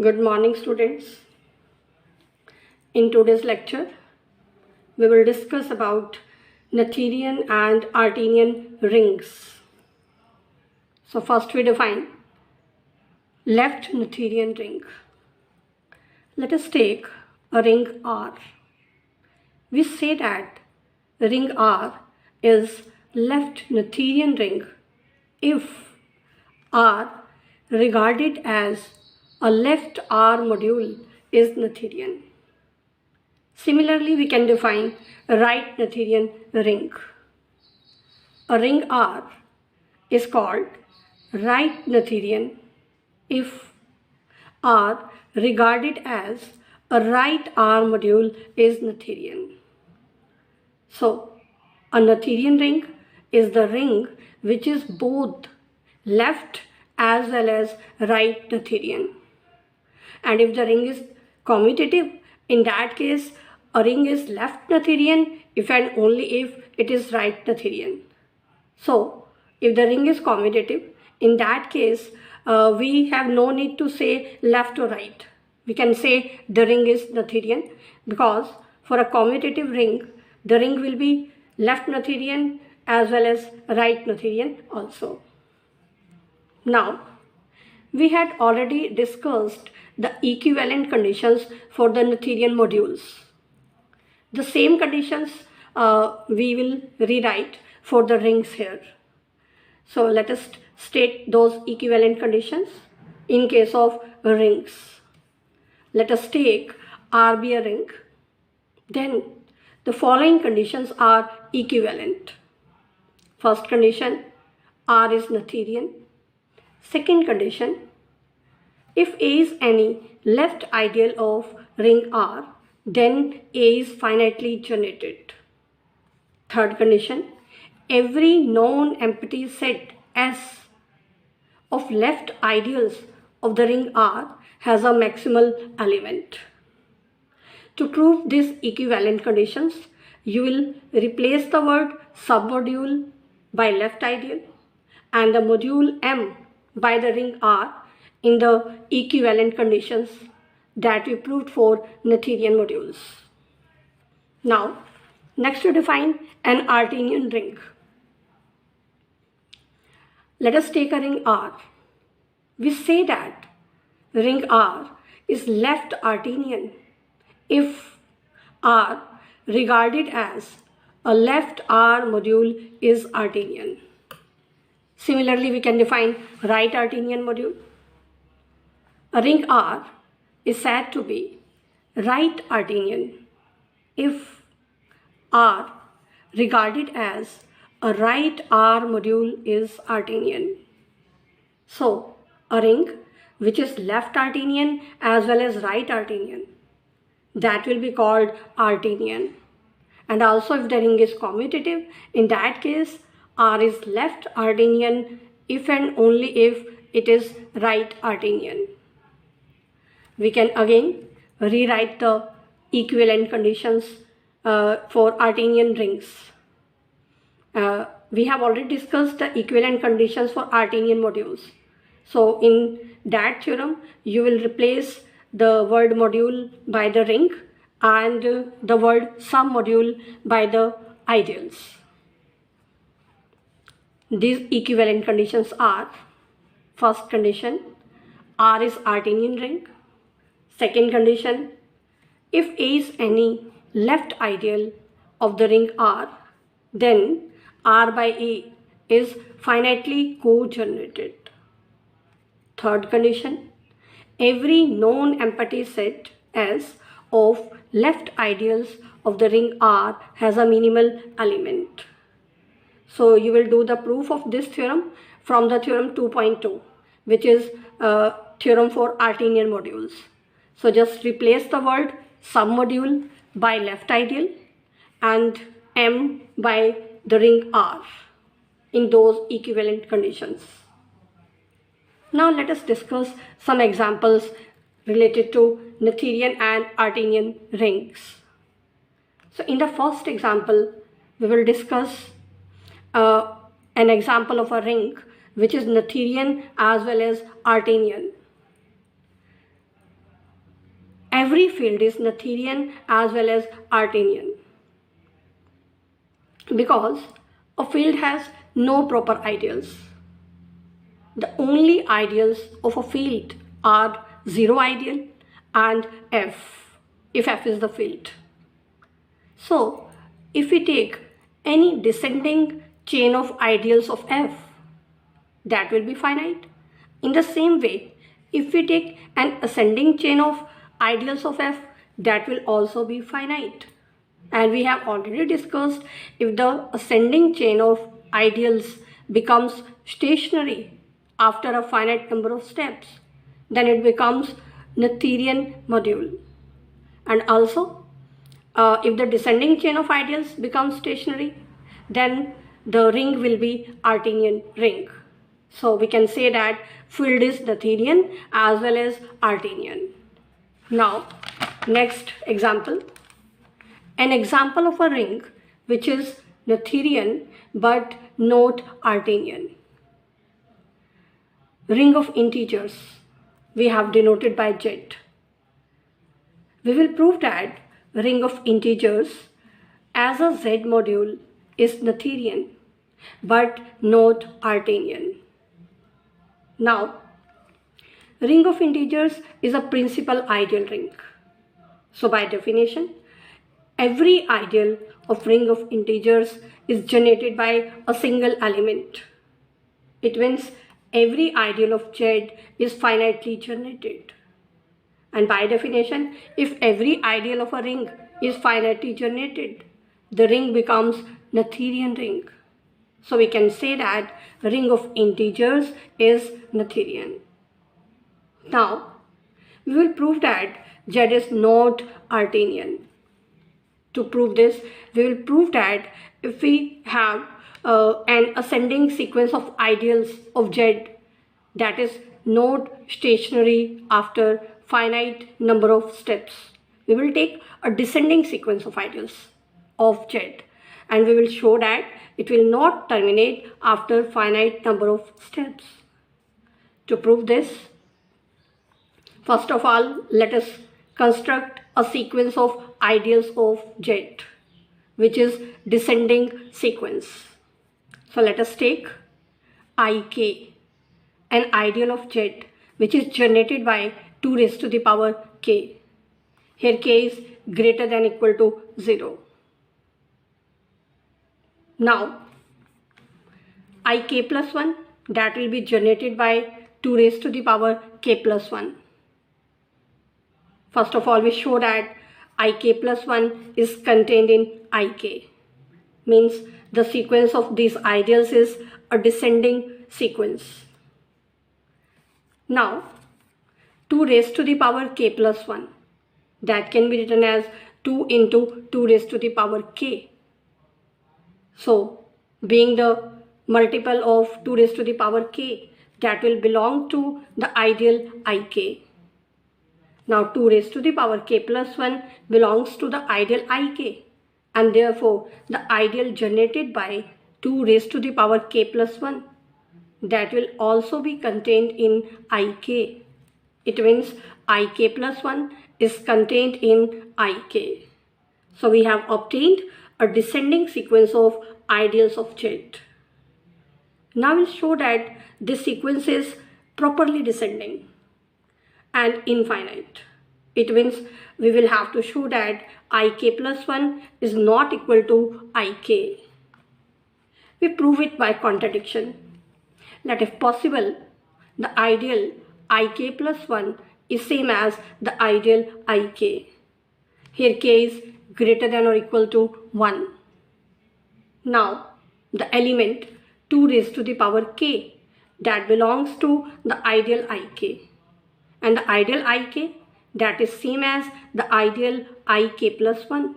Good morning, students. In today's lecture, we will discuss about Noetherian and Artinian rings. So first we define left Noetherian ring. Let us take a ring R. We say that ring R is left Noetherian ring if R regarded as a left R module is Noetherian. Similarly, we can define a right Noetherian ring. A ring R is called right Noetherian if R regarded as a right R module is Noetherian. So, a Noetherian ring is the ring which is both left as well as right Noetherian. And if the ring is commutative, in that case, a ring is left Noetherian if and only if it is right Noetherian. So, if the ring is commutative, in that case, we have no need to say left or right. We can say the ring is Noetherian because for a commutative ring, the ring will be left Noetherian as well as right Noetherian also. Now, we had already discussed the equivalent conditions for the Noetherian modules. The same conditions we will rewrite for the rings here. So let us state those equivalent conditions in case of rings. Let us take R be a ring. Then the following conditions are equivalent. First condition, R is Noetherian. Second condition, if A is any left ideal of ring R, then A is finitely generated. Third condition, every known empty set S of left ideals of the ring R has a maximal element. To prove these equivalent conditions, you will replace the word submodule by left ideal and the module M by the ring R in the equivalent conditions that we proved for Noetherian modules. Now, next to define an Artinian ring. Let us take a ring R. We say that ring R is left Artinian if R regarded as a left R module is Artinian. Similarly, we can define right Artinian module. A ring R is said to be right Artinian if R regarded as a right R module is Artinian. So, a ring which is left Artinian as well as right Artinian, that will be called Artinian. And also if the ring is commutative, in that case R is left Artinian if and only if it is right Artinian. We can again rewrite the equivalent conditions for Artinian rings. We have already discussed the equivalent conditions for Artinian modules. So in that theorem, you will replace the word module by the ring and the word submodule by the ideals. These equivalent conditions are: first condition, R is Artinian ring. Second condition, if A is any left ideal of the ring R, then R by A is finitely co-generated. Third condition, every known empty set S of left ideals of the ring R has a minimal element. So you will do the proof of this theorem from the theorem 2.2, which is a theorem for Artinian modules. So just replace the word submodule by left ideal and M by the ring R in those equivalent conditions. Now let us discuss some examples related to Noetherian and Artinian rings. So in the first example, we will discuss an example of a ring which is Noetherian as well as Artinian. every field is Noetherian as well as Artinian, because a field has no proper ideals. The only ideals of a field are 0 ideal and F, if F is the field. So, if we take any descending chain of ideals of F, that will be finite. In the same way, if we take an ascending chain of ideals of F, that will also be finite. And we have already discussed, if the ascending chain of ideals becomes stationary after a finite number of steps, then it becomes Noetherian module. And also, if the descending chain of ideals becomes stationary, then the ring will be Artinian ring. So we can say that field is Noetherian as well as Artinian. Now, next example. An example of a ring which is Noetherian but not Artinian. Ring of integers we have denoted by Z. We will prove that ring of integers as a Z module is Noetherian but not Artinian. Now, ring of integers is a principal ideal ring. So by definition, every ideal of ring of integers is generated by a single element. It means every ideal of Z is finitely generated. And by definition, if every ideal of a ring is finitely generated, the ring becomes Noetherian ring. So we can say that ring of integers is Noetherian. Now, we will prove that Z is not Artinian. To prove this, we will prove that if we have an ascending sequence of ideals of Z that is not stationary after finite number of steps, we will take a descending sequence of ideals of Z and we will show that it will not terminate after finite number of steps. To prove this, first of all, let us construct a sequence of ideals of Z, which is descending sequence. So let us take Ik, an ideal of Z, which is generated by 2 raised to the power k. Here k is greater than or equal to 0. Now, Ik plus 1, that will be generated by 2 raised to the power k plus 1. First of all, we show that Ik plus 1 is contained in Ik. Means the sequence of these ideals is a descending sequence. Now, 2 raised to the power k plus 1. That can be written as 2 into 2 raised to the power k. So, being the multiple of 2 raised to the power k, that will belong to the ideal Ik. Now 2 raised to the power k plus 1 belongs to the ideal Ik, and therefore the ideal generated by 2 raised to the power k plus 1, that will also be contained in Ik. It means Ik plus 1 is contained in Ik. So we have obtained a descending sequence of ideals of Z. Now we'll show that this sequence is properly descending and infinite. It means we will have to show that Ik plus 1 is not equal to Ik. We prove it by contradiction. That if possible, the ideal Ik plus 1 is same as the ideal Ik. Here k is greater than or equal to 1. Now, the element 2 raised to the power k, that belongs to the ideal Ik. And the ideal Ik, that is same as the ideal Ik plus 1.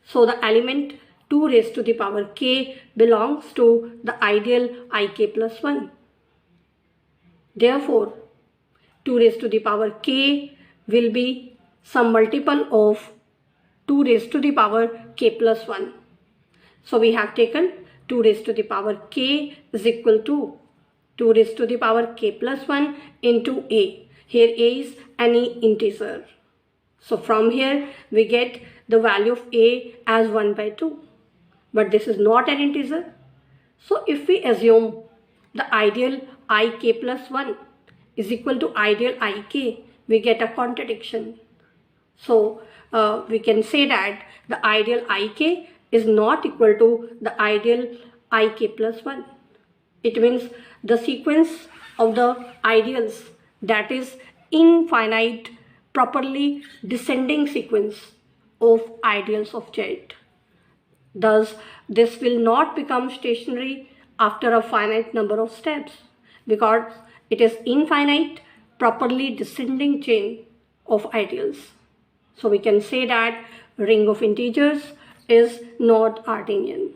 So the element 2 raised to the power k belongs to the ideal Ik plus 1. Therefore, 2 raised to the power k will be some multiple of 2 raised to the power k plus 1. So we have taken 2 raised to the power k is equal to 2 raised to the power k plus 1 into a. Here a is any integer. So from here we get the value of a as 1 by 2. But this is not an integer. So if we assume the ideal ik plus 1 is equal to ideal ik, we get a contradiction. So we can say that the ideal ik is not equal to the ideal ik plus 1. It means the sequence of the ideals, that is infinite properly descending sequence of ideals of Z. Thus, this will not become stationary after a finite number of steps because it is infinite properly descending chain of ideals. So we can say that ring of integers is not Artinian.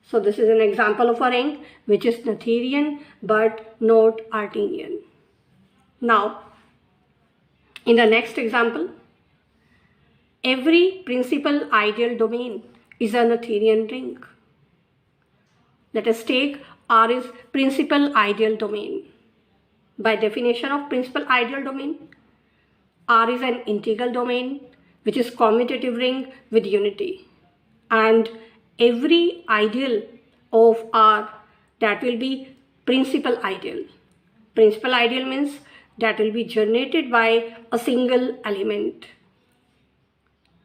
So this is an example of a ring which is Noetherian but not Artinian. Now, in the next example, every principal ideal domain is a Noetherian ring. Let us take R is principal ideal domain. By definition of principal ideal domain, R is an integral domain which is commutative ring with unity, and every ideal of R, that will be principal ideal. Principal ideal means that will be generated by a single element.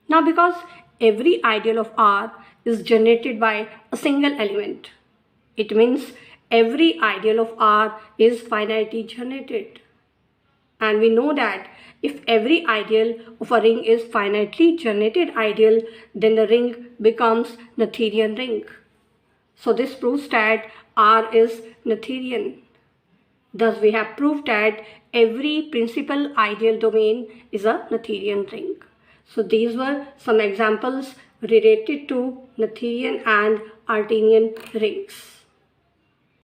Now because every ideal of R is generated by a single element, it means every ideal of R is finitely generated. And we know that if every ideal of a ring is finitely generated ideal, then the ring becomes Noetherian ring. So this proves that R is Noetherian. Thus we have proved that every principal ideal domain is a Noetherian ring. So these were some examples related to Noetherian and Artinian rings.